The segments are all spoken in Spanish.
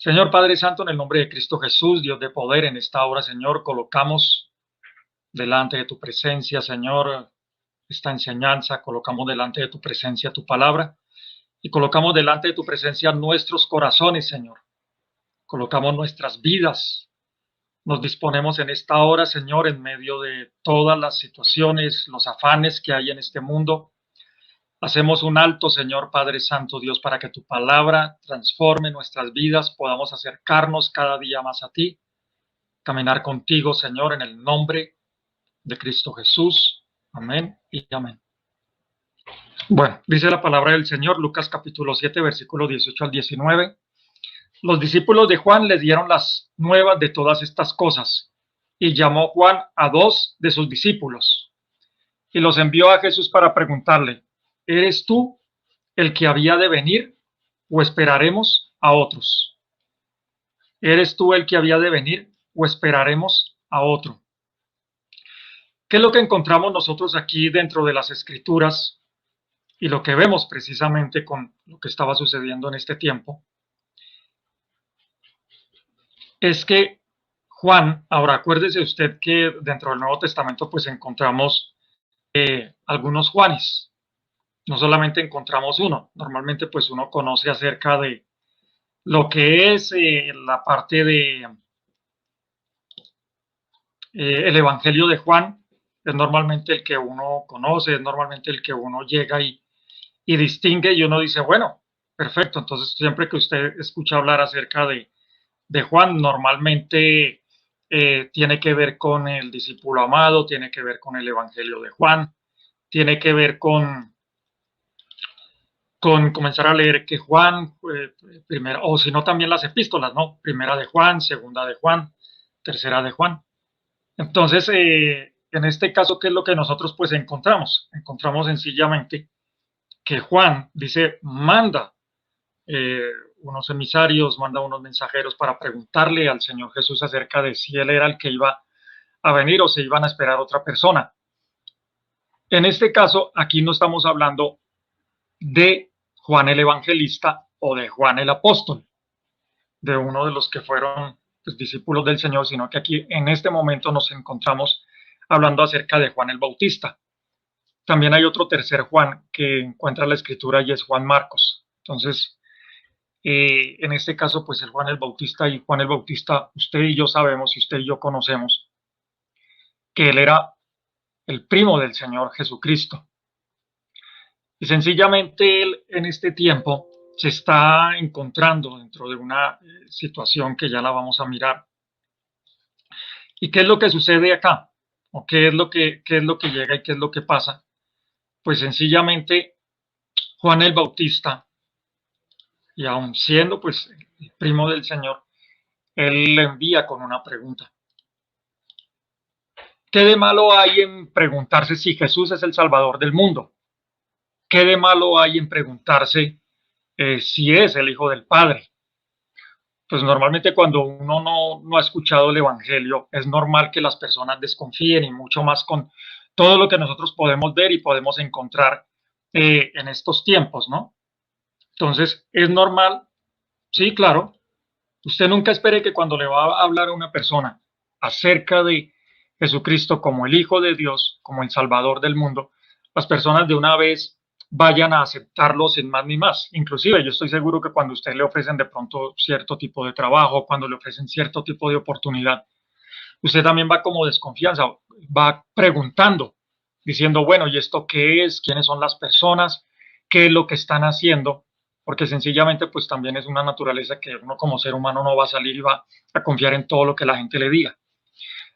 Señor Padre Santo, en el nombre de Cristo Jesús, Dios de poder, en esta hora, Señor, colocamos delante de tu presencia, Señor, esta enseñanza, colocamos delante de tu presencia tu palabra y colocamos delante de tu presencia nuestros corazones, Señor. Colocamos nuestras vidas. Nos disponemos en esta hora, Señor, en medio de todas las situaciones, los afanes que hay en este mundo. Hacemos un alto, Señor Padre Santo, Dios, para que tu palabra transforme nuestras vidas, podamos acercarnos cada día más a ti, caminar contigo, Señor, en el nombre de Cristo Jesús. Amén y amén. Bueno, dice la palabra del Señor, Lucas capítulo 7, versículo 18 al 19. Los discípulos de Juan les dieron las nuevas de todas estas cosas y llamó Juan a dos de sus discípulos y los envió a Jesús para preguntarle, ¿eres tú el que había de venir o esperaremos a otros? ¿Eres tú el que había de venir o esperaremos a otro? ¿Qué es lo que encontramos nosotros aquí dentro de las Escrituras y lo que vemos precisamente con lo que estaba sucediendo en este tiempo? Es que Juan, ahora acuérdese usted que dentro del Nuevo Testamento pues encontramos algunos Juanes, no solamente encontramos uno, normalmente pues uno conoce acerca de lo que es la parte de el Evangelio de Juan, es normalmente el que uno conoce, es normalmente el que uno llega y distingue y uno dice, bueno, perfecto, entonces siempre que usted escucha hablar acerca de Juan, normalmente tiene que ver con el discípulo amado, tiene que ver con el Evangelio de Juan, tiene que ver con comenzar a leer que Juan, primera, o si no también las epístolas, ¿no? Primera de Juan, segunda de Juan, tercera de Juan. Entonces, en este caso, ¿qué es lo que nosotros pues encontramos? Encontramos sencillamente que Juan dice, manda eh, unos emisarios, manda unos mensajeros para preguntarle al Señor Jesús acerca de si él era el que iba a venir o si iban a esperar otra persona. En este caso, aquí no estamos hablando de Juan el Evangelista o de Juan el Apóstol, de uno de los que fueron pues, discípulos del Señor, sino que aquí en este momento nos encontramos hablando acerca de Juan el Bautista. También hay otro tercer Juan que encuentra la escritura y es Juan Marcos. Entonces, en este caso, pues el Juan el Bautista y Juan el Bautista, usted y yo sabemos, y usted y yo conocemos, que él era el primo del Señor Jesucristo. Y sencillamente él en este tiempo se está encontrando dentro de una situación que ya la vamos a mirar. ¿Y qué es lo que sucede acá? ¿O qué es lo que llega y qué es lo que pasa? Pues sencillamente Juan el Bautista, y aun siendo pues el primo del Señor, él le envía con una pregunta. ¿Qué de malo hay en preguntarse si Jesús es el Salvador del mundo? ¿Qué de malo hay en preguntarse si es el Hijo del Padre? Pues normalmente cuando uno no ha escuchado el Evangelio, es normal que las personas desconfíen y mucho más con todo lo que nosotros podemos ver y podemos encontrar en estos tiempos, ¿no? Entonces, es normal, sí, claro, usted nunca espere que cuando le va a hablar a una persona acerca de Jesucristo como el Hijo de Dios, como el Salvador del mundo, las personas de una vez vayan a aceptarlo sin más ni más. Inclusive yo estoy seguro que cuando usted le ofrecen de pronto cierto tipo de trabajo, cuando le ofrecen cierto tipo de oportunidad, usted también va como desconfianza, va preguntando, diciendo, bueno, ¿y esto qué es? ¿Quiénes son las personas? ¿Qué es lo que están haciendo? Porque sencillamente pues también es una naturaleza que uno como ser humano no va a salir y va a confiar en todo lo que la gente le diga.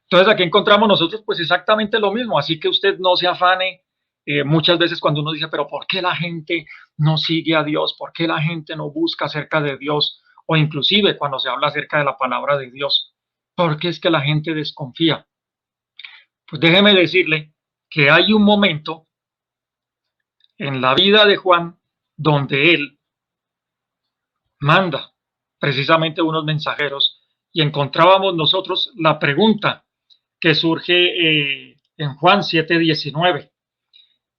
Entonces aquí encontramos nosotros pues exactamente lo mismo, así que usted no se afane muchas veces cuando uno dice, pero ¿por qué la gente no sigue a Dios? ¿Por qué la gente no busca acerca de Dios? O inclusive cuando se habla acerca de la palabra de Dios, ¿por qué es que la gente desconfía? Pues déjeme decirle que hay un momento en la vida de Juan donde él manda precisamente unos mensajeros y encontrábamos nosotros la pregunta que surge en Juan 7:19.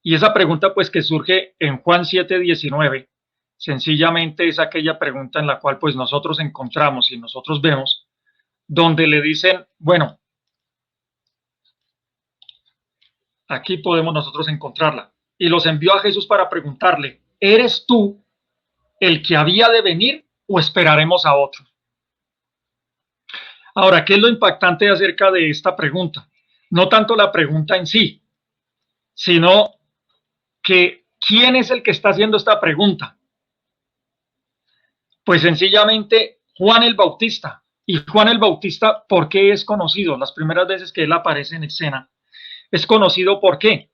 Y esa pregunta pues que surge en Juan 7:19 sencillamente es aquella pregunta en la cual pues nosotros encontramos y nosotros vemos, donde le dicen, bueno, aquí podemos nosotros encontrarla. Y los envió a Jesús para preguntarle, ¿eres tú el que había de venir o esperaremos a otro? Ahora, ¿qué es lo impactante acerca de esta pregunta? No tanto la pregunta en sí, sino que ¿quién es el que está haciendo esta pregunta? Pues sencillamente Juan el Bautista. Y Juan el Bautista, ¿por qué es conocido? Las primeras veces que él aparece en escena, es conocido ¿por qué?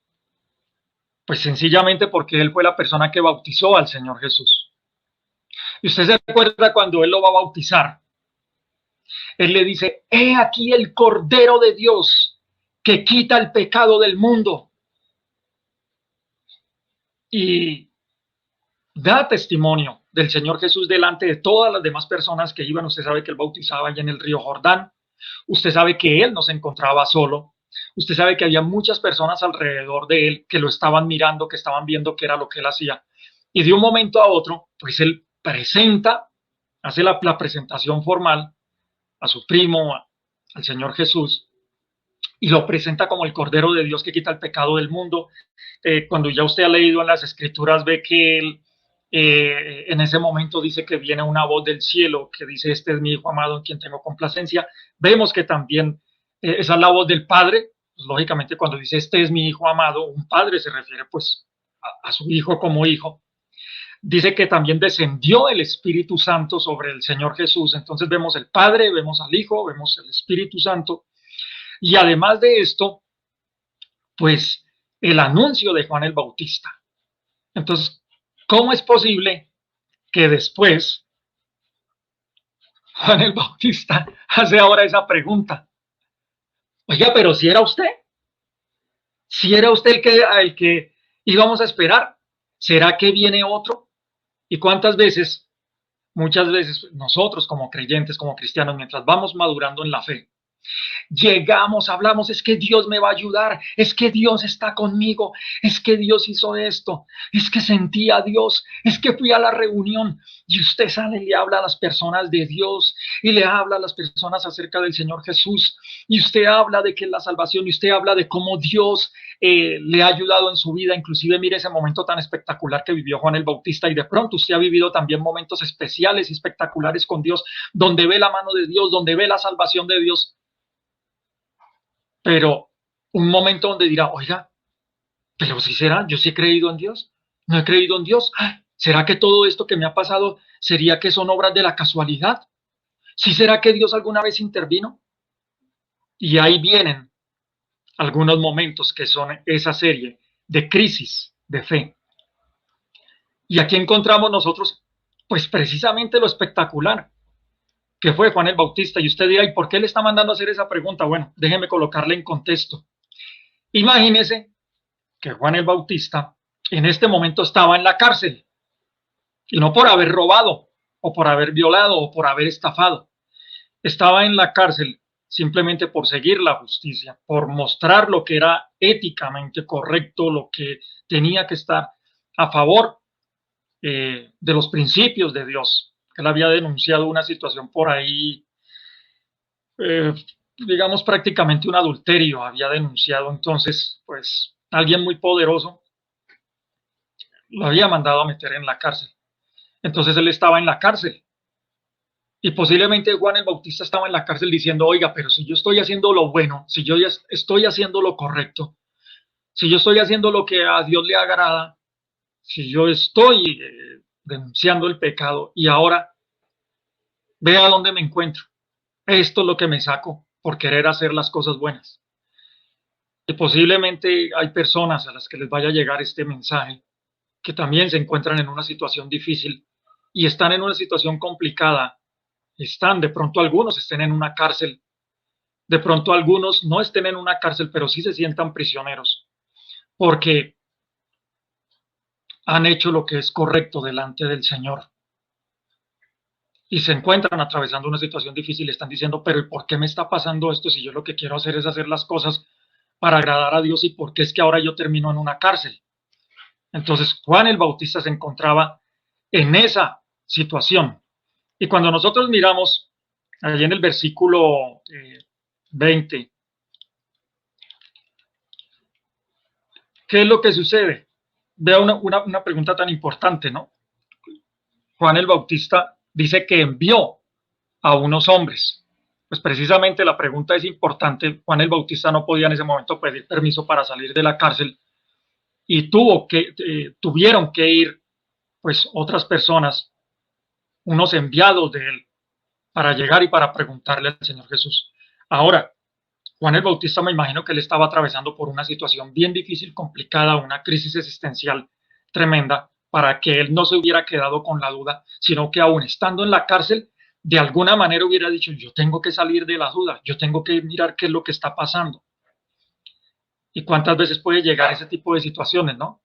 Pues sencillamente porque él fue la persona que bautizó al Señor Jesús. Y usted se recuerda cuando él lo va a bautizar. Él le dice, he aquí el Cordero de Dios que quita el pecado del mundo. Y da testimonio del Señor Jesús delante de todas las demás personas que iban. Usted sabe que él bautizaba allá en el río Jordán. Usted sabe que él no se encontraba solo. Usted sabe que había muchas personas alrededor de él que lo estaban mirando, que estaban viendo qué era lo que él hacía. Y de un momento a otro, pues él hace la presentación formal a su primo, al Señor Jesús, y lo presenta como el Cordero de Dios que quita el pecado del mundo. Cuando ya usted ha leído en las Escrituras, ve que él en ese momento dice que viene una voz del cielo que dice, este es mi Hijo amado en quien tengo complacencia. Vemos que también esa es la voz del Padre. Pues, lógicamente, cuando dice, este es mi Hijo amado, un padre se refiere pues a su hijo como hijo. Dice que también descendió el Espíritu Santo sobre el Señor Jesús. Entonces vemos el Padre, vemos al Hijo, vemos el Espíritu Santo. Y además de esto, pues el anuncio de Juan el Bautista. Entonces, ¿cómo es posible que después Juan el Bautista hace ahora esa pregunta? Oiga, pero si era usted el que íbamos a esperar, ¿será que viene otro? ¿Y cuántas veces, muchas veces nosotros como creyentes, como cristianos, mientras vamos madurando en la fe, llegamos, hablamos, es que Dios me va a ayudar, es que Dios está conmigo, es que Dios hizo esto, es que sentí a Dios, es que fui a la reunión y usted sale y le habla a las personas de Dios y le habla a las personas acerca del Señor Jesús y usted habla de que es la salvación y usted habla de cómo Dios le ha ayudado en su vida. Inclusive mire ese momento tan espectacular que vivió Juan el Bautista y de pronto usted ha vivido también momentos especiales y espectaculares con Dios, donde ve la mano de Dios, donde ve la salvación de Dios. Pero un momento donde dirá, oiga, pero si será, yo sí he creído en Dios, no he creído en Dios. ¿Será que todo esto que me ha pasado sería que son obras de la casualidad? ¿Sí será que Dios alguna vez intervino? Y ahí vienen algunos momentos que son esa serie de crisis de fe. Y aquí encontramos nosotros, pues precisamente lo espectacular que fue Juan el Bautista. Y usted dirá, ¿y por qué le está mandando a hacer esa pregunta? Bueno, déjeme colocarle en contexto. Imagínese que Juan el Bautista en este momento estaba en la cárcel, y no por haber robado, o por haber violado, o por haber estafado. Estaba en la cárcel simplemente por seguir la justicia, por mostrar lo que era éticamente correcto, lo que tenía que estar a favor de los principios de Dios. Él había denunciado una situación por ahí, eh, digamos prácticamente un adulterio, había denunciado. Entonces, pues alguien muy poderoso lo había mandado a meter en la cárcel. Entonces él estaba en la cárcel. Y posiblemente Juan el Bautista estaba en la cárcel diciendo, oiga, pero si yo estoy haciendo lo bueno, si yo ya estoy haciendo lo correcto, si yo estoy haciendo lo que a Dios le agrada, si yo estoy denunciando el pecado y ahora vea dónde me encuentro, esto es lo que me saco por querer hacer las cosas buenas. Y posiblemente hay personas a las que les vaya a llegar este mensaje que también se encuentran en una situación difícil y están en una situación complicada. De pronto algunos estén en una cárcel, de pronto algunos no estén en una cárcel, pero sí se sientan prisioneros, porque han hecho lo que es correcto delante del Señor. Y se encuentran atravesando una situación difícil y están diciendo, pero ¿por qué me está pasando esto si yo lo que quiero hacer es hacer las cosas para agradar a Dios y por qué es que ahora yo termino en una cárcel? Entonces Juan el Bautista se encontraba en esa situación. Y cuando nosotros miramos allí en el versículo 20, ¿qué es lo que sucede? Vea una pregunta tan importante, ¿no? Juan el Bautista dice que envió a unos hombres. Pues precisamente la pregunta es importante. Juan el Bautista no podía en ese momento pedir permiso para salir de la cárcel y tuvieron que ir pues otras personas, unos enviados de él, para llegar y para preguntarle al Señor Jesús. Ahora, Juan el Bautista me imagino que él estaba atravesando por una situación bien difícil, complicada, una crisis existencial tremenda, para que él no se hubiera quedado con la duda, sino que aún estando en la cárcel, de alguna manera hubiera dicho, yo tengo que salir de la duda, yo tengo que mirar qué es lo que está pasando. ¿Y cuántas veces puede llegar ese tipo de situaciones, no?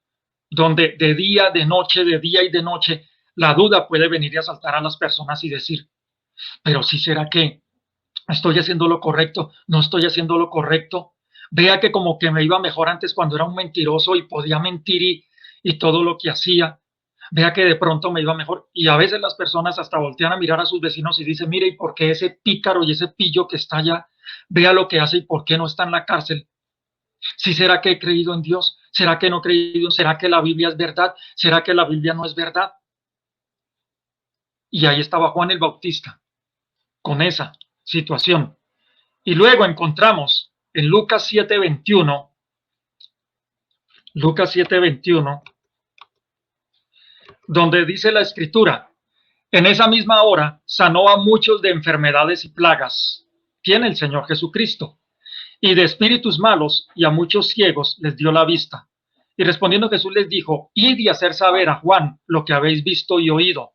Donde de día, de noche, de día y de noche, la duda puede venir y asaltar a las personas y decir, pero si será que estoy haciendo lo correcto, no estoy haciendo lo correcto. Vea que como que me iba mejor antes cuando era un mentiroso y podía mentir y todo lo que hacía. Vea que de pronto me iba mejor. Y a veces las personas hasta voltean a mirar a sus vecinos y dicen, mire, ¿y por qué ese pícaro y ese pillo que está allá, vea lo que hace y por qué no está en la cárcel? ¿Sí será que he creído en Dios? ¿Será que no he creído? ¿Será que la Biblia es verdad? ¿Será que la Biblia no es verdad? Y ahí estaba Juan el Bautista con esa situación. Y luego encontramos en Lucas 7:21, Lucas 7:21, donde dice la escritura, en esa misma hora sanó a muchos de enfermedades y plagas, tiene el Señor Jesucristo, y de espíritus malos, y a muchos ciegos les dio la vista. Y respondiendo Jesús les dijo, id y hacer saber a Juan lo que habéis visto y oído.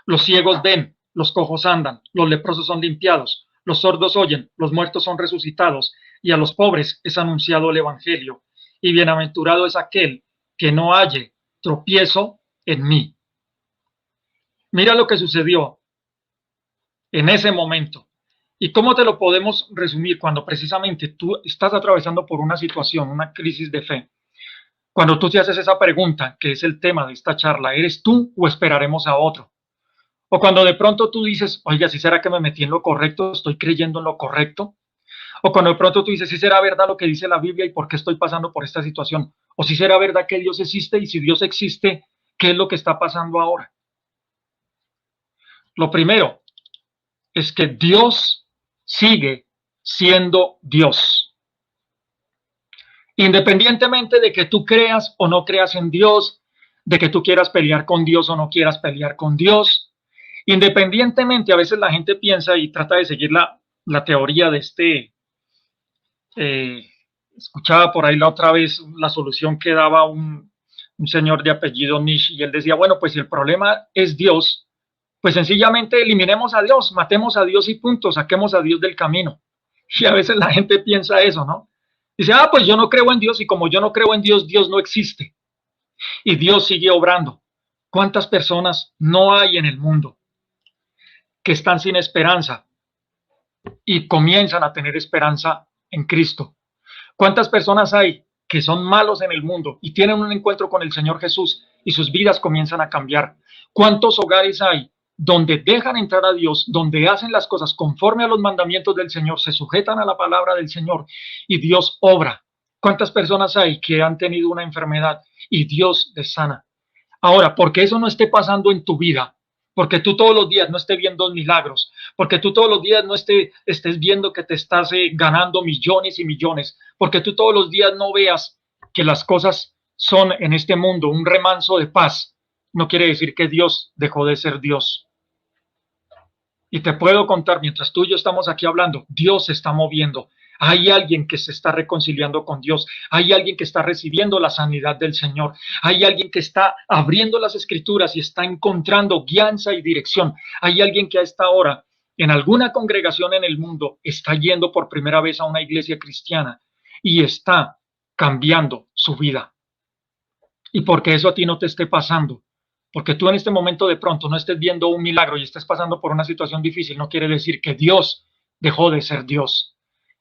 Los ciegos ven, los cojos andan, los leprosos son limpiados, los sordos oyen, los muertos son resucitados, y a los pobres es anunciado el evangelio. Y bienaventurado es aquel que no halle tropiezo en mí. Mira lo que sucedió en ese momento. ¿Y cómo te lo podemos resumir cuando precisamente tú estás atravesando por una situación, una crisis de fe? Cuando tú te haces esa pregunta, que es el tema de esta charla, ¿eres tú o esperaremos a otro? O cuando de pronto tú dices, oiga, ¿sí será que me metí en lo correcto? ¿Estoy creyendo en lo correcto? O cuando de pronto tú dices, ¿sí será verdad lo que dice la Biblia y por qué estoy pasando por esta situación? O si será verdad que Dios existe y si Dios existe, ¿qué es lo que está pasando ahora? Lo primero es que Dios sigue siendo Dios. Independientemente de que tú creas o no creas en Dios, de que tú quieras pelear con Dios o no quieras pelear con Dios, independientemente, a veces la gente piensa y trata de seguir la teoría de escuchaba por ahí la otra vez la solución que daba un señor de apellido Nish y él decía, bueno, pues si el problema es Dios, pues sencillamente eliminemos a Dios, matemos a Dios y punto, saquemos a Dios del camino. Y a veces la gente piensa eso, ¿no? Dice, pues yo no creo en Dios y como yo no creo en Dios, Dios no existe. Y Dios sigue obrando. ¿Cuántas personas no hay en el mundo que están sin esperanza y comienzan a tener esperanza en Cristo? ¿Cuántas personas hay que son malos en el mundo y tienen un encuentro con el Señor Jesús y sus vidas comienzan a cambiar? ¿Cuántos hogares hay donde dejan entrar a Dios, donde hacen las cosas conforme a los mandamientos del Señor, se sujetan a la palabra del Señor y Dios obra? ¿Cuántas personas hay que han tenido una enfermedad y Dios les sana? Ahora, porque eso no esté pasando en tu vida, porque tú todos los días no estés viendo milagros, porque tú todos los días no estés viendo que te estás ganando millones y millones, porque tú todos los días no veas que las cosas son en este mundo un remanso de paz, no quiere decir que Dios dejó de ser Dios. Y te puedo contar, mientras tú y yo estamos aquí hablando, Dios se está moviendo. Hay alguien que se está reconciliando con Dios. Hay alguien que está recibiendo la sanidad del Señor. Hay alguien que está abriendo las escrituras y está encontrando guianza y dirección. Hay alguien que a esta hora, en alguna congregación en el mundo, está yendo por primera vez a una iglesia cristiana y está cambiando su vida. Y porque eso a ti no te esté pasando, porque tú en este momento de pronto no estés viendo un milagro y estés pasando por una situación difícil, no quiere decir que Dios dejó de ser Dios.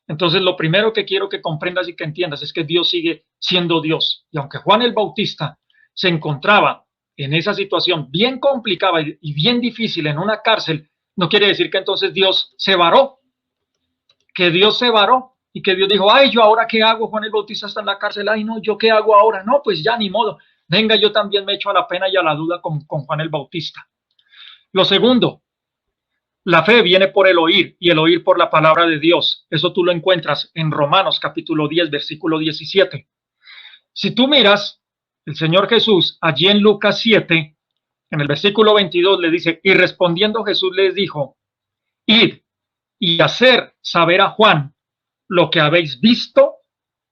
Entonces, lo primero que quiero que comprendas y que entiendas es que Dios sigue siendo Dios. Y aunque Juan el Bautista se encontraba en esa situación bien complicada y bien difícil en una cárcel, no quiere decir que entonces Dios se varó, que Dios se varó y que Dios dijo, ay, ¿yo ahora qué hago? Juan el Bautista está en la cárcel, ay, no, ¿yo qué hago ahora? No, pues ya ni modo, venga, yo también me echo a la pena y a la duda con Juan el Bautista. Lo segundo, la fe viene por el oír y el oír por la palabra de Dios. Eso tú lo encuentras en Romanos capítulo 10, versículo 17. Si tú miras, el Señor Jesús allí en Lucas 7, en el versículo 22 le dice, y respondiendo Jesús les dijo, id y hacer saber a Juan lo que habéis visto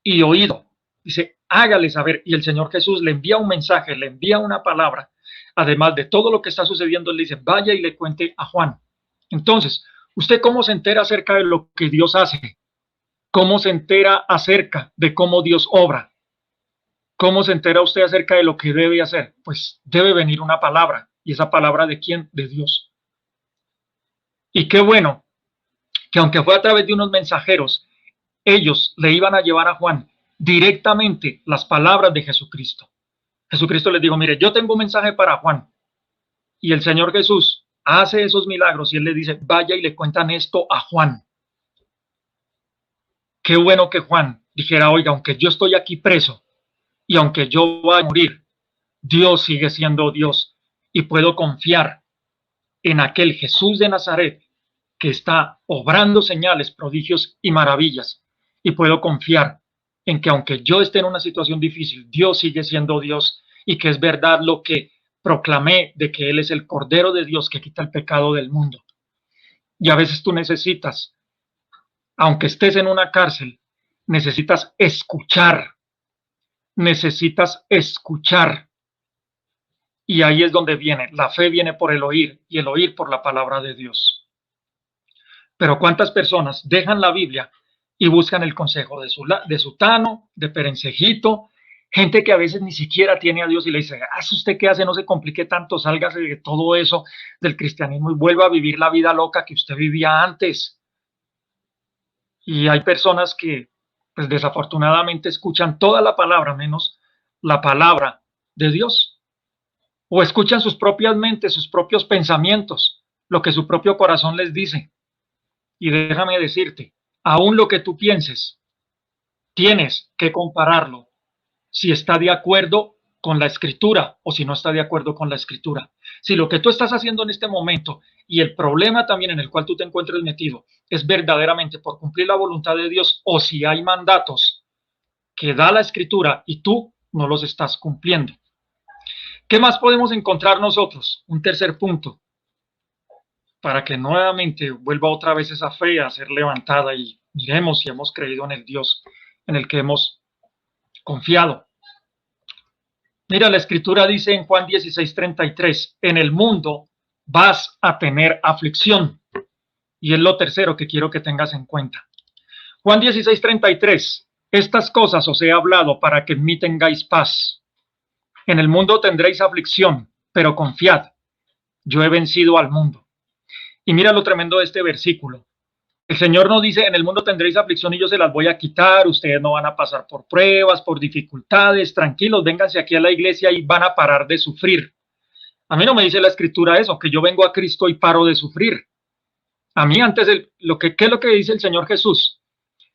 y oído. Dice, hágale saber. Y el Señor Jesús le envía un mensaje, le envía una palabra. Además de todo lo que está sucediendo, él dice, vaya y le cuente a Juan. Entonces, ¿usted cómo se entera acerca de lo que Dios hace? ¿Cómo se entera acerca de cómo Dios obra? ¿Cómo se entera usted acerca de lo que debe hacer? Pues debe venir una palabra. ¿Y esa palabra de quién? De Dios. Y qué bueno que aunque fue a través de unos mensajeros, ellos le iban a llevar a Juan directamente las palabras de Jesucristo. Jesucristo les dijo, mire, yo tengo un mensaje para Juan. Y el Señor Jesús hace esos milagros y él le dice, vaya y le cuentan esto a Juan. Qué bueno que Juan dijera, oiga, aunque yo estoy aquí preso y aunque yo voy a morir, Dios sigue siendo Dios y puedo confiar en aquel Jesús de Nazaret que está obrando señales, prodigios y maravillas. Y puedo confiar en que aunque yo esté en una situación difícil, Dios sigue siendo Dios y que es verdad lo que proclamé de que Él es el Cordero de Dios que quita el pecado del mundo. Y a veces tú necesitas, aunque estés en una cárcel, necesitas escuchar. Necesitas escuchar. Y ahí es donde viene. La fe viene por el oír y el oír por la palabra de Dios. Pero ¿cuántas personas dejan la Biblia y buscan el consejo de Sutano, de Perencejito, gente que a veces ni siquiera tiene a Dios y le dice, ¿usted qué hace? No se complique tanto, sálgase de todo eso del cristianismo y vuelva a vivir la vida loca que usted vivía antes. Y hay personas que, pues desafortunadamente, escuchan toda la palabra menos la palabra de Dios. O escuchan sus propias mentes, sus propios pensamientos, lo que su propio corazón les dice. Y déjame decirte, aún lo que tú pienses, tienes que compararlo si está de acuerdo con la escritura o si no está de acuerdo con la escritura. Si lo que tú estás haciendo en este momento y el problema también en el cual tú te encuentres metido es verdaderamente por cumplir la voluntad de Dios o si hay mandatos que da la escritura y tú no los estás cumpliendo. ¿Qué más podemos encontrar nosotros? Un tercer punto, para que nuevamente vuelva otra vez esa fe a ser levantada y miremos si hemos creído en el Dios en el que hemos confiado. Mira, la escritura dice en Juan 16:33, en el mundo vas a tener aflicción. Y es lo tercero que quiero que tengas en cuenta. Juan 16:33, estas cosas os he hablado para que en mí tengáis paz. En el mundo tendréis aflicción, pero confiad, yo he vencido al mundo. Y mira lo tremendo de este versículo. El Señor nos dice, en el mundo tendréis aflicción y yo se las voy a quitar, ustedes no van a pasar por pruebas, por dificultades, tranquilos, vénganse aquí a la iglesia y van a parar de sufrir. A mí no me dice la escritura eso, que yo vengo a Cristo y paro de sufrir. A mí antes, ¿qué es lo que dice el Señor Jesús?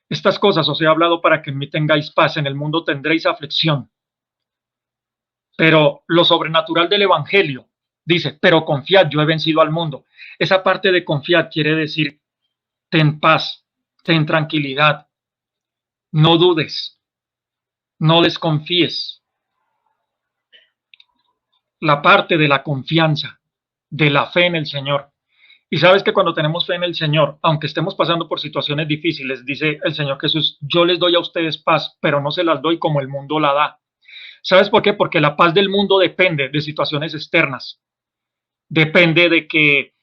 Estas cosas os he hablado para que en mí tengáis paz, en el mundo tendréis aflicción. Pero lo sobrenatural del Evangelio dice, pero confiad, yo he vencido al mundo. Esa parte de confiad quiere decir, ten paz, ten tranquilidad, no dudes, no desconfíes. La parte de la confianza, de la fe en el Señor. Y sabes que cuando tenemos fe en el Señor, aunque estemos pasando por situaciones difíciles, dice el Señor Jesús, yo les doy a ustedes paz, pero no se las doy como el mundo la da. ¿Sabes por qué? Porque la paz del mundo depende de situaciones externas. Depende de que,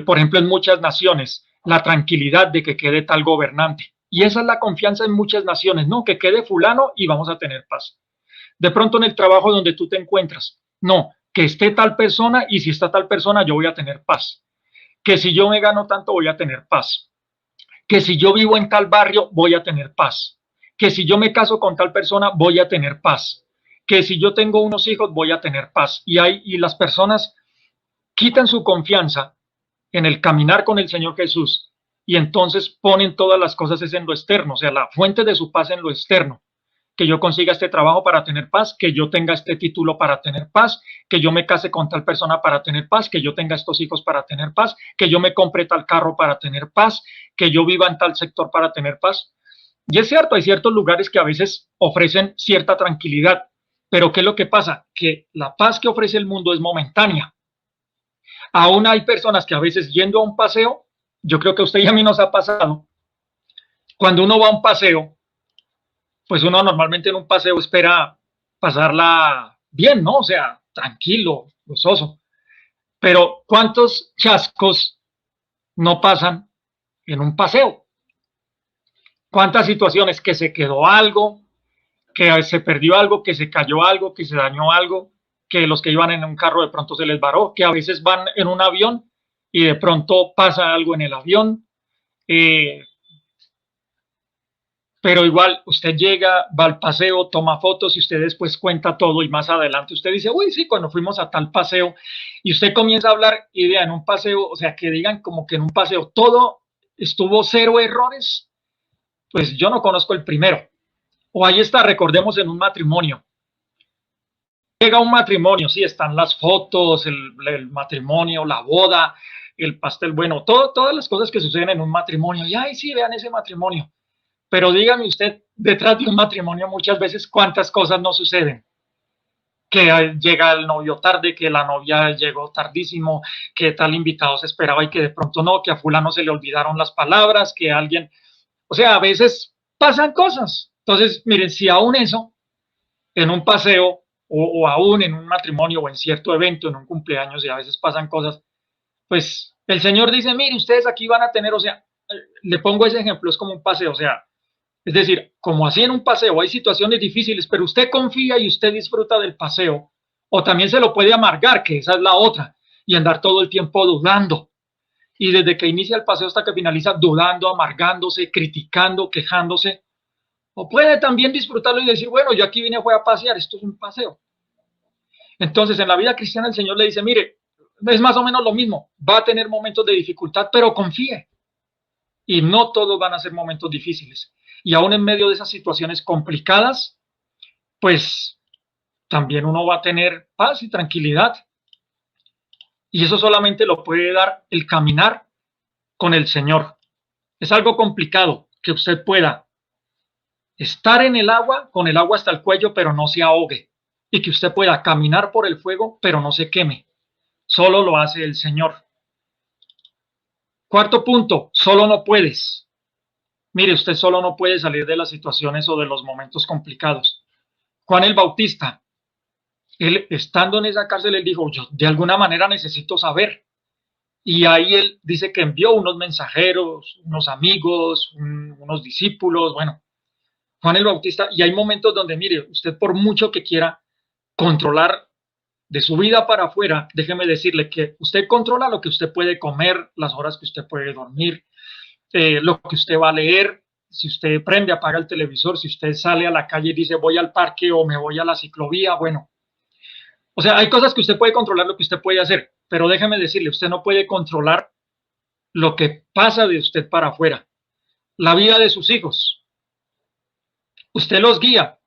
por ejemplo, en muchas naciones, la tranquilidad de que quede tal gobernante. Y esa es la confianza en muchas naciones, no, que quede fulano y vamos a tener paz. De pronto en el trabajo donde tú te encuentras, no, que esté tal persona y si está tal persona yo voy a tener paz. Que si yo me gano tanto voy a tener paz. Que si yo vivo en tal barrio voy a tener paz. Que si yo me caso con tal persona voy a tener paz. que si yo tengo unos hijos voy a tener paz. Y las personas quitan su confianza en el caminar con el Señor Jesús y entonces ponen todas las cosas en lo externo, o sea, la fuente de su paz en lo externo. Que yo consiga este trabajo para tener paz, que yo tenga este título para tener paz, que yo me case con tal persona para tener paz, que yo tenga estos hijos para tener paz, que yo me compre tal carro para tener paz, que yo viva en tal sector para tener paz. Y es cierto, hay ciertos lugares que a veces ofrecen cierta tranquilidad, pero ¿qué es lo que pasa? Que la paz que ofrece el mundo es momentánea. Aún hay personas que a veces yendo a un paseo, yo creo que a usted y a mí nos ha pasado, cuando uno va a un paseo, pues uno normalmente en un paseo espera pasarla bien, ¿no? O sea, tranquilo, gozoso. Pero ¿cuántos chascos no pasan en un paseo? ¿Cuántas situaciones que se quedó algo, que se perdió algo, que se cayó algo, que se dañó algo, que los que iban en un carro de pronto se les varó, que a veces van en un avión y de pronto pasa algo en el avión? Pero igual usted llega, va al paseo, toma fotos y usted después cuenta todo y más adelante usted dice, uy, sí, cuando fuimos a tal paseo y usted comienza a hablar y vea en un paseo, o sea, que digan como que en un paseo todo estuvo cero errores, pues yo no conozco el primero. O ahí está, recordemos en un matrimonio. Llega un matrimonio, sí, están las fotos, el matrimonio, la boda, el pastel, bueno, todas las cosas que suceden en un matrimonio. Y ay, sí, vean ese matrimonio. Pero dígame usted, detrás de un matrimonio muchas veces cuántas cosas no suceden. Que llega el novio tarde, que la novia llegó tardísimo, que tal invitado se esperaba y que de pronto no, que a fulano se le olvidaron las palabras, que alguien, o sea, a veces pasan cosas. Entonces, miren, si aún eso, en un paseo o aún en un matrimonio o en cierto evento, en un cumpleaños y a veces pasan cosas, pues el Señor dice, mire, ustedes aquí van a tener, o sea, le pongo ese ejemplo, es como un paseo, o sea, es decir, como así en un paseo hay situaciones difíciles, pero usted confía y usted disfruta del paseo, o también se lo puede amargar, que esa es la otra, y andar todo el tiempo dudando. Y desde que inicia el paseo hasta que finaliza, dudando, amargándose, criticando, quejándose. O puede también disfrutarlo y decir, bueno, yo aquí vine fue a pasear, esto es un paseo. Entonces, en la vida cristiana el Señor le dice, mire, es más o menos lo mismo, va a tener momentos de dificultad, pero confíe. Y no todos van a ser momentos difíciles. Y aún en medio de esas situaciones complicadas, pues también uno va a tener paz y tranquilidad. Y eso solamente lo puede dar el caminar con el Señor. Es algo complicado que usted pueda estar en el agua, con el agua hasta el cuello, pero no se ahogue. Y que usted pueda caminar por el fuego, pero no se queme. Solo lo hace el Señor. Cuarto punto, solo no puedes. Mire, usted solo no puede salir de las situaciones o de los momentos complicados. Juan el Bautista, él estando en esa cárcel, él dijo, yo de alguna manera necesito saber. Y ahí él dice que envió unos mensajeros, unos amigos, unos discípulos, bueno, Juan el Bautista, y hay momentos donde, mire, usted por mucho que quiera controlar de su vida para afuera, déjeme decirle que usted controla lo que usted puede comer, las horas que usted puede dormir, lo que usted va a leer, si usted prende, apaga el televisor, si usted sale a la calle y dice voy al parque o me voy a la ciclovía, bueno, o sea, hay cosas que usted puede controlar, lo que usted puede hacer, pero déjeme decirle, usted no puede controlar lo que pasa de usted para afuera, la vida de sus hijos. Usted los guía,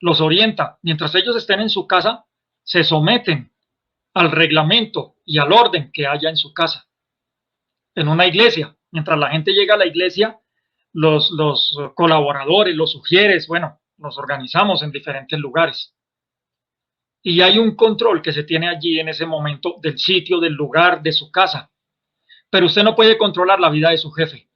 los orienta, mientras ellos estén en su casa, se someten al reglamento y al orden que haya en su casa. En una iglesia, mientras la gente llega a la iglesia, los colaboradores, los sugieres, bueno, nos organizamos en diferentes lugares. Y hay un control que se tiene allí en ese momento del sitio, del lugar, de su casa. Pero usted no puede controlar la vida de su jefe.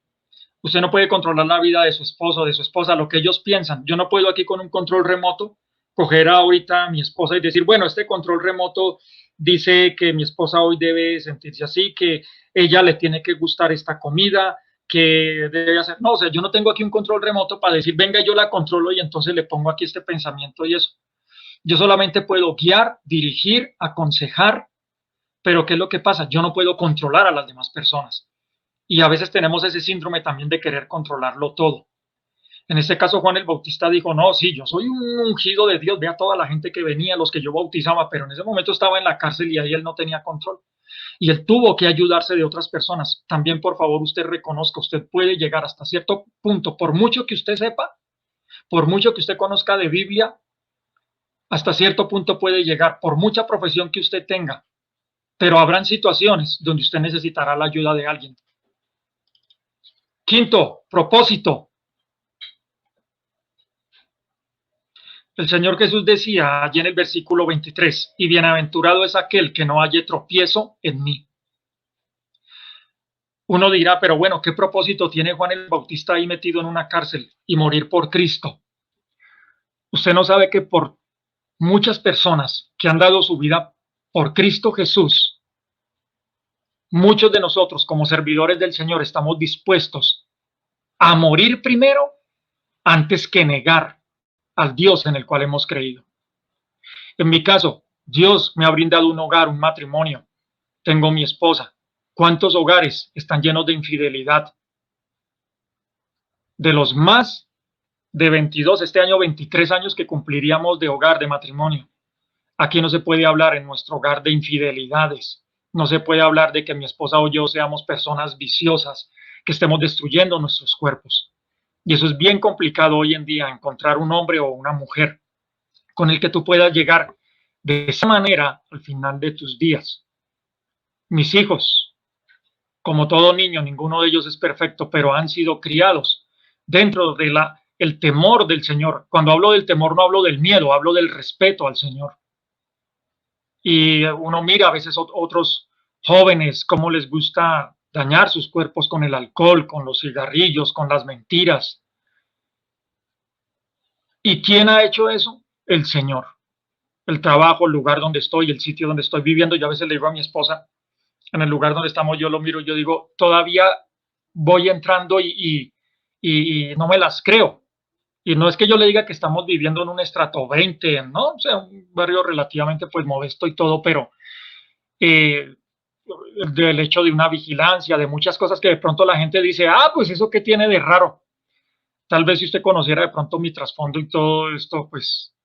Usted no puede controlar la vida de su esposo, de su esposa, lo que ellos piensan. Yo no puedo aquí con un control remoto coger ahorita a mi esposa y decir, bueno, este control remoto dice que mi esposa hoy debe sentirse así, que ella le tiene que gustar esta comida, que debe hacer. No, o sea, yo no tengo aquí un control remoto para decir, venga, yo la controlo y entonces le pongo aquí este pensamiento y eso. Yo solamente puedo guiar, dirigir, aconsejar, pero ¿qué es lo que pasa? Yo no puedo controlar a las demás personas. Y a veces tenemos ese síndrome también de querer controlarlo todo. En este caso, Juan el Bautista dijo, no, sí, yo soy un ungido de Dios, ve a toda la gente que venía, los que yo bautizaba, pero en ese momento estaba en la cárcel y ahí él no tenía control. Y él tuvo que ayudarse de otras personas. También, por favor, usted reconozca, usted puede llegar hasta cierto punto, por mucho que usted sepa, por mucho que usted conozca de Biblia, hasta cierto punto puede llegar, por mucha profesión que usted tenga, pero habrán situaciones donde usted necesitará la ayuda de alguien. Quinto, propósito. El Señor Jesús decía allí en el versículo 23, y bienaventurado es aquel que no halle tropiezo en mí. Uno dirá, pero bueno, ¿qué propósito tiene Juan el Bautista ahí metido en una cárcel y morir por Cristo? Usted no sabe que por muchas personas que han dado su vida por Cristo Jesús, muchos de nosotros como servidores del Señor estamos dispuestos a morir primero antes que negar al Dios en el cual hemos creído. En mi caso, Dios me ha brindado un hogar, un matrimonio. Tengo mi esposa. ¿Cuántos hogares están llenos de infidelidad? De los más de 22, este año 23 años que cumpliríamos de hogar, de matrimonio. Aquí no se puede hablar en nuestro hogar de infidelidades. No se puede hablar de que mi esposa o yo seamos personas viciosas, que estemos destruyendo nuestros cuerpos. Y eso es bien complicado hoy en día, encontrar un hombre o una mujer con el que tú puedas llegar de esa manera al final de tus días. Mis hijos, como todo niño, ninguno de ellos es perfecto, pero han sido criados dentro de el temor del Señor. Cuando hablo del temor no hablo del miedo, hablo del respeto al Señor. Y uno mira a veces otros jóvenes cómo les gusta dañar sus cuerpos con el alcohol, con los cigarrillos, con las mentiras. ¿Y quién ha hecho eso? El Señor. El trabajo, el lugar donde estoy, el sitio donde estoy viviendo. Yo a veces le digo a mi esposa, en el lugar donde estamos, yo lo miro y yo digo, todavía voy entrando y no me las creo. Y no es que yo le diga que estamos viviendo en un estrato 20, ¿no? O sea, un barrio relativamente pues modesto y todo, pero del hecho de una vigilancia, de muchas cosas que de pronto la gente dice, ah, pues eso qué tiene de raro. Tal vez si usted conociera de pronto mi trasfondo y todo esto, pues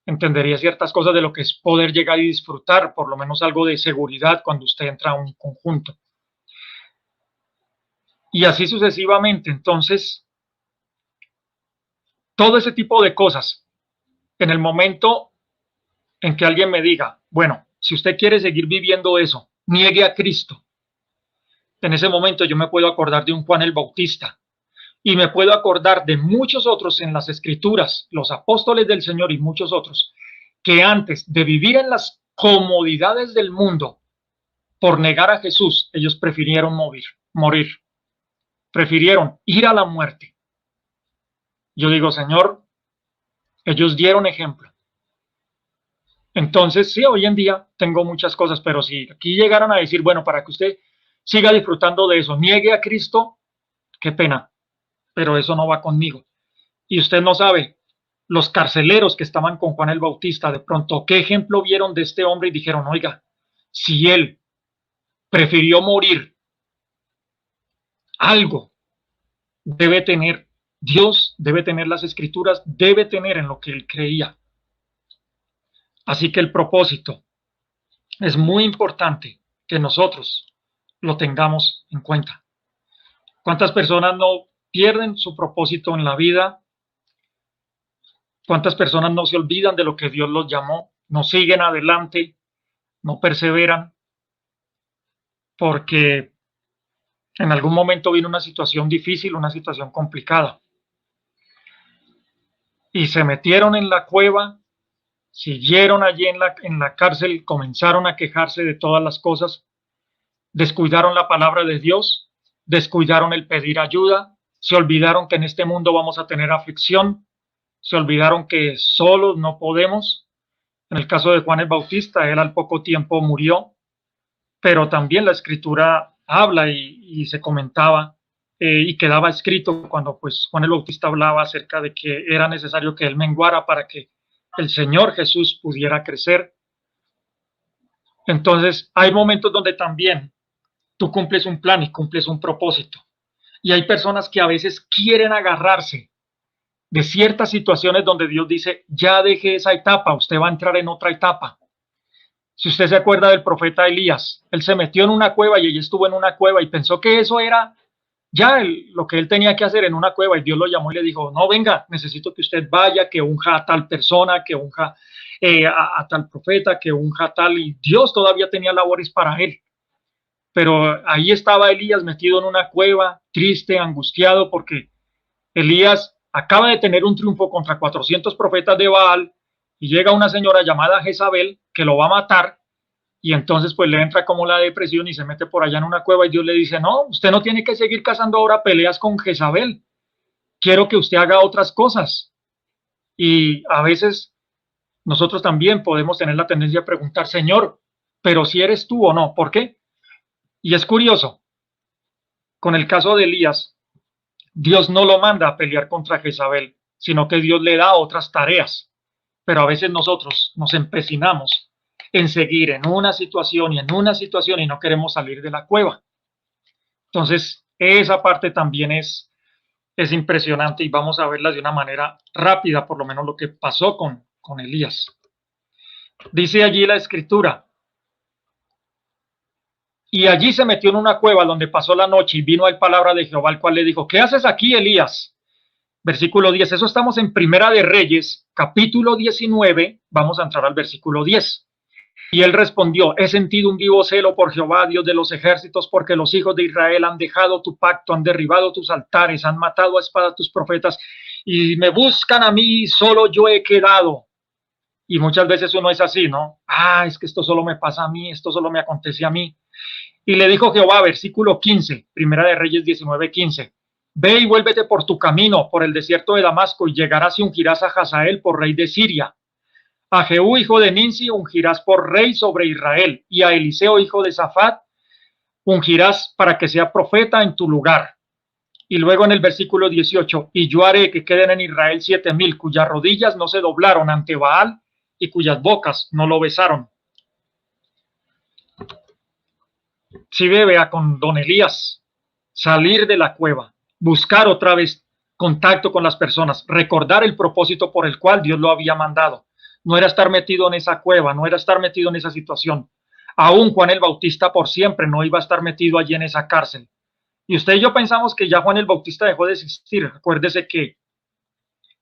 entendería ciertas cosas de lo que es poder llegar y disfrutar, por lo menos algo de seguridad cuando usted entra a un conjunto. Y así sucesivamente. Entonces, todo ese tipo de cosas, en el momento en que alguien me diga, bueno, si usted quiere seguir viviendo eso, niegue a Cristo. En ese momento yo me puedo acordar de un Juan el Bautista y me puedo acordar de muchos otros en las Escrituras, los apóstoles del Señor y muchos otros, que antes de vivir en las comodidades del mundo por negar a Jesús, ellos prefirieron morir, prefirieron ir a la muerte. Yo digo, Señor, ellos dieron ejemplo. Entonces, sí, hoy en día tengo muchas cosas, pero si aquí llegaran a decir, bueno, para que usted siga disfrutando de eso, niegue a Cristo, qué pena, pero eso no va conmigo. Y usted no sabe, los carceleros que estaban con Juan el Bautista, de pronto, ¿qué ejemplo vieron de este hombre? Y dijeron, oiga, si él prefirió morir, algo debe tener, Dios debe tener las Escrituras, debe tener en lo que él creía. Así que el propósito es muy importante que nosotros lo tengamos en cuenta. ¿Cuántas personas no pierden su propósito en la vida? ¿Cuántas personas no se olvidan de lo que Dios los llamó? No siguen adelante, no perseveran, porque en algún momento vino una situación difícil, una situación complicada. Y se metieron en la cueva, siguieron allí en la cárcel, comenzaron a quejarse de todas las cosas, descuidaron la palabra de Dios, descuidaron el pedir ayuda, se olvidaron que en este mundo vamos a tener aflicción, se olvidaron que solos no podemos. En el caso de Juan el Bautista, él al poco tiempo murió, pero también la Escritura habla y se comentaba y quedaba escrito cuando pues Juan el Bautista hablaba acerca de que era necesario que él menguara para que el Señor Jesús pudiera crecer. Entonces hay momentos donde también tú cumples un plan y cumples un propósito. Y hay personas que a veces quieren agarrarse de ciertas situaciones donde Dios dice, ya deje esa etapa, usted va a entrar en otra etapa. Si usted se acuerda del profeta Elías, él se metió en una cueva y ella estuvo en una cueva y pensó que eso era ya lo que él tenía que hacer en una cueva, y Dios lo llamó y le dijo, no, venga, necesito que usted vaya, que unja a tal persona, que unja a tal profeta, que unja a tal, y Dios todavía tenía labores para él. Pero ahí estaba Elías metido en una cueva, triste, angustiado, porque Elías acaba de tener un triunfo contra 400 profetas de Baal, y llega una señora llamada Jezabel que lo va a matar, y entonces pues le entra como la depresión y se mete por allá en una cueva, y Dios le dice, no, usted no tiene que seguir cazando ahora peleas con Jezabel, quiero que usted haga otras cosas. Y a veces nosotros también podemos tener la tendencia a preguntar, Señor, pero si eres tú o no, ¿por qué? Y es curioso, con el caso de Elías, Dios no lo manda a pelear contra Jezabel, sino que Dios le da otras tareas. Pero a veces nosotros nos empecinamos en seguir en una situación y en una situación y no queremos salir de la cueva. Entonces, esa parte también es impresionante y vamos a verla de una manera rápida, por lo menos lo que pasó con Elías. Dice allí la escritura, y allí se metió en una cueva donde pasó la noche y vino a él palabra de Jehová, el cual le dijo, ¿qué haces aquí, Elías? Versículo 10, eso estamos en Primera de Reyes, capítulo 19, vamos a entrar al versículo 10. Y él respondió, he sentido un vivo celo por Jehová, Dios de los ejércitos, porque los hijos de Israel han dejado tu pacto, han derribado tus altares, han matado a espada tus profetas, y me buscan a mí, solo yo he quedado. Y muchas veces uno es así, ¿no? Es que esto solo me pasa a mí, esto solo me acontece a mí. Y le dijo Jehová, versículo 15, Primera de Reyes 19:15, ve y vuélvete por tu camino, por el desierto de Damasco, y llegarás y ungirás a Hazael por rey de Siria. A Jehú, hijo de Ninsi, ungirás por rey sobre Israel, y a Eliseo, hijo de Safat, ungirás para que sea profeta en tu lugar. Y luego en el versículo 18, y yo haré que queden en Israel 7,000, cuyas rodillas no se doblaron ante Baal, y cuyas bocas no lo besaron. Si vea con don Elías, salir de la cueva, buscar otra vez contacto con las personas, recordar el propósito por el cual Dios lo había mandado. No era estar metido en esa cueva, no era estar metido en esa situación. Aún Juan el Bautista por siempre no iba a estar metido allí en esa cárcel. Y usted y yo pensamos que ya Juan el Bautista dejó de existir. Acuérdese que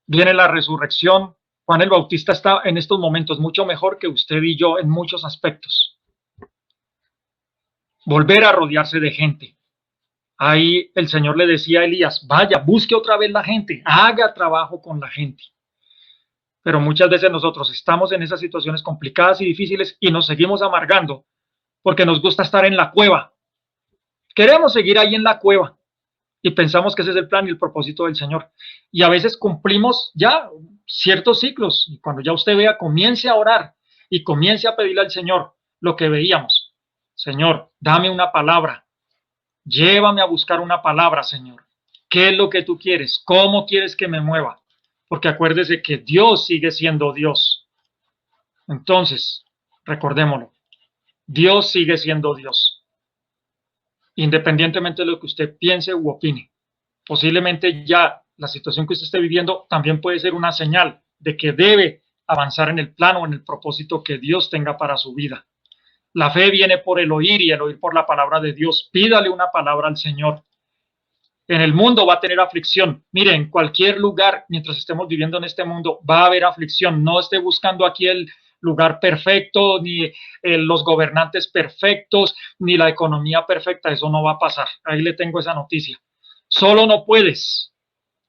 viene la resurrección. Juan el Bautista está en estos momentos mucho mejor que usted y yo en muchos aspectos. Volver a rodearse de gente. Ahí el Señor le decía a Elías, vaya, busque otra vez la gente, haga trabajo con la gente. Pero muchas veces nosotros estamos en esas situaciones complicadas y difíciles y nos seguimos amargando porque nos gusta estar en la cueva. Queremos seguir ahí en la cueva y pensamos que ese es el plan y el propósito del Señor. Y a veces cumplimos ya ciertos ciclos y cuando ya usted vea, comience a orar y comience a pedirle al Señor lo que veíamos. Señor, dame una palabra. Llévame a buscar una palabra, Señor. ¿Qué es lo que tú quieres? ¿Cómo quieres que me mueva? Porque acuérdese que Dios sigue siendo Dios. Entonces, recordémoslo. Dios sigue siendo Dios. Independientemente de lo que usted piense u opine. Posiblemente ya la situación que usted esté viviendo también puede ser una señal de que debe avanzar en el plano, en el propósito que Dios tenga para su vida. La fe viene por el oír y el oír por la palabra de Dios. Pídale una palabra al Señor. En el mundo va a tener aflicción. Mire, en cualquier lugar, mientras estemos viviendo en este mundo, va a haber aflicción. No esté buscando aquí el lugar perfecto, ni los gobernantes perfectos, ni la economía perfecta. Eso no va a pasar. Ahí le tengo esa noticia. Solo no puedes.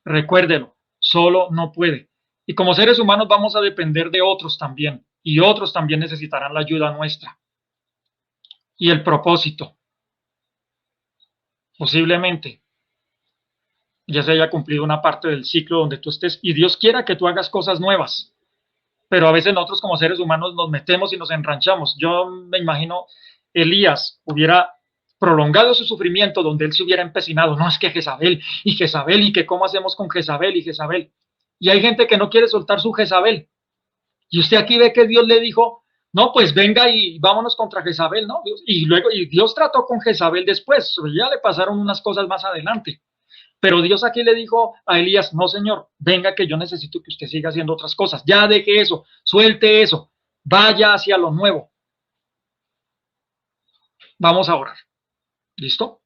Recuérdelo. Solo no puede. Y como seres humanos vamos a depender de otros también. Y otros también necesitarán la ayuda nuestra. Y el propósito. Posiblemente ya se haya cumplido una parte del ciclo donde tú estés y Dios quiera que tú hagas cosas nuevas, pero a veces nosotros como seres humanos nos metemos y nos enranchamos. Yo me imagino Elías hubiera prolongado su sufrimiento donde él se hubiera empecinado, no es que Jezabel y que cómo hacemos con Jezabel y hay gente que no quiere soltar su Jezabel y usted aquí ve que Dios le dijo, no, pues venga y vámonos contra Jezabel, ¿no? Y luego y Dios trató con Jezabel después, ya le pasaron unas cosas más adelante. Pero Dios aquí le dijo a Elías, no señor, venga que yo necesito que usted siga haciendo otras cosas. Ya deje eso, suelte eso, vaya hacia lo nuevo. Vamos a orar. ¿Listo?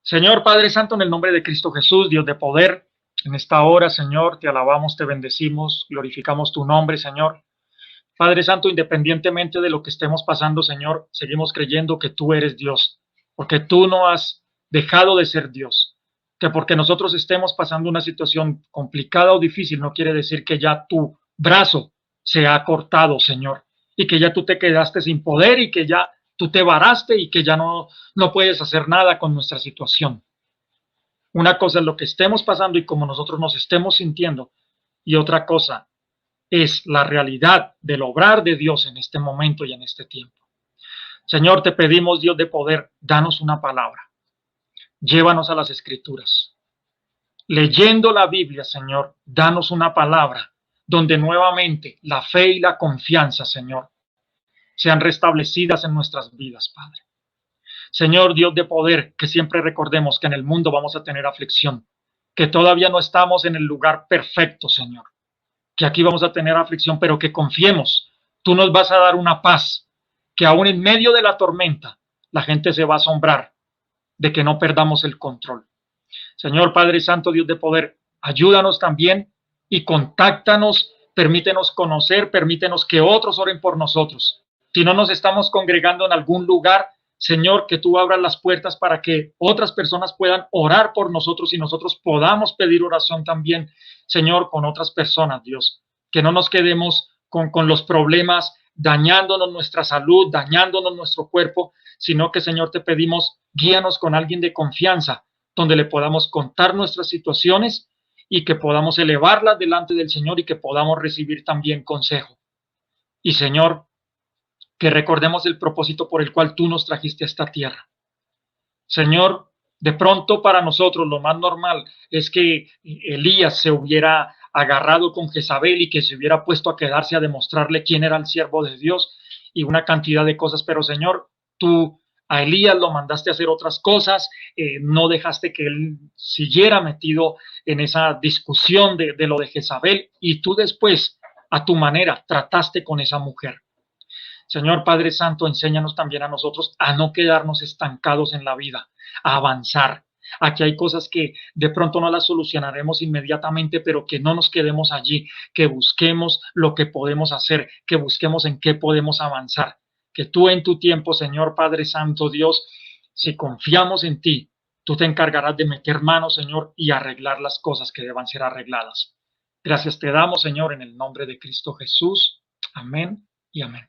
Señor Padre Santo, en el nombre de Cristo Jesús, Dios de poder, en esta hora, Señor, te alabamos, te bendecimos, glorificamos tu nombre, Señor. Padre Santo, independientemente de lo que estemos pasando, Señor, seguimos creyendo que tú eres Dios, porque tú no has dejado de ser Dios. Que porque nosotros estemos pasando una situación complicada o difícil, no quiere decir que ya tu brazo se ha cortado, Señor, y que ya tú te quedaste sin poder y que ya tú te varaste y que ya no puedes hacer nada con nuestra situación. Una cosa es lo que estemos pasando y cómo nosotros nos estemos sintiendo, y otra cosa es la realidad del obrar de Dios en este momento y en este tiempo. Señor, te pedimos, Dios de poder, danos una palabra. Llévanos a las Escrituras. Leyendo la Biblia, Señor, danos una palabra donde nuevamente la fe y la confianza, Señor, sean restablecidas en nuestras vidas, Padre. Señor Dios de poder, que siempre recordemos que en el mundo vamos a tener aflicción, que todavía no estamos en el lugar perfecto, Señor, que aquí vamos a tener aflicción, pero que confiemos, tú nos vas a dar una paz, que aún en medio de la tormenta, la gente se va a asombrar de que no perdamos el control. Señor Padre Santo, Dios de poder, ayúdanos también y contáctanos, permítenos conocer, permítenos que otros oren por nosotros. Si no nos estamos congregando en algún lugar, Señor, que tú abras las puertas para que otras personas puedan orar por nosotros y nosotros podamos pedir oración también, Señor, con otras personas, Dios. Que no nos quedemos con los problemas dañándonos nuestra salud, dañándonos nuestro cuerpo, sino que, Señor, te pedimos, guíanos con alguien de confianza, donde le podamos contar nuestras situaciones y que podamos elevarlas delante del Señor y que podamos recibir también consejo. Y, Señor, que recordemos el propósito por el cual tú nos trajiste a esta tierra. Señor, de pronto para nosotros lo más normal es que Elías se hubiera agarrado con Jezabel y que se hubiera puesto a quedarse a demostrarle quién era el siervo de Dios y una cantidad de cosas, pero Señor, tú a Elías lo mandaste a hacer otras cosas, no dejaste que él siguiera metido en esa discusión de lo de Jezabel y tú después, a tu manera, trataste con esa mujer. Señor Padre Santo, enséñanos también a nosotros a no quedarnos estancados en la vida, a avanzar. Aquí hay cosas que de pronto no las solucionaremos inmediatamente, pero que no nos quedemos allí, que busquemos lo que podemos hacer, que busquemos en qué podemos avanzar. Que tú en tu tiempo, Señor Padre Santo, Dios, si confiamos en ti, tú te encargarás de meter mano, Señor, y arreglar las cosas que deban ser arregladas. Gracias te damos, Señor, en el nombre de Cristo Jesús. Amén y amén.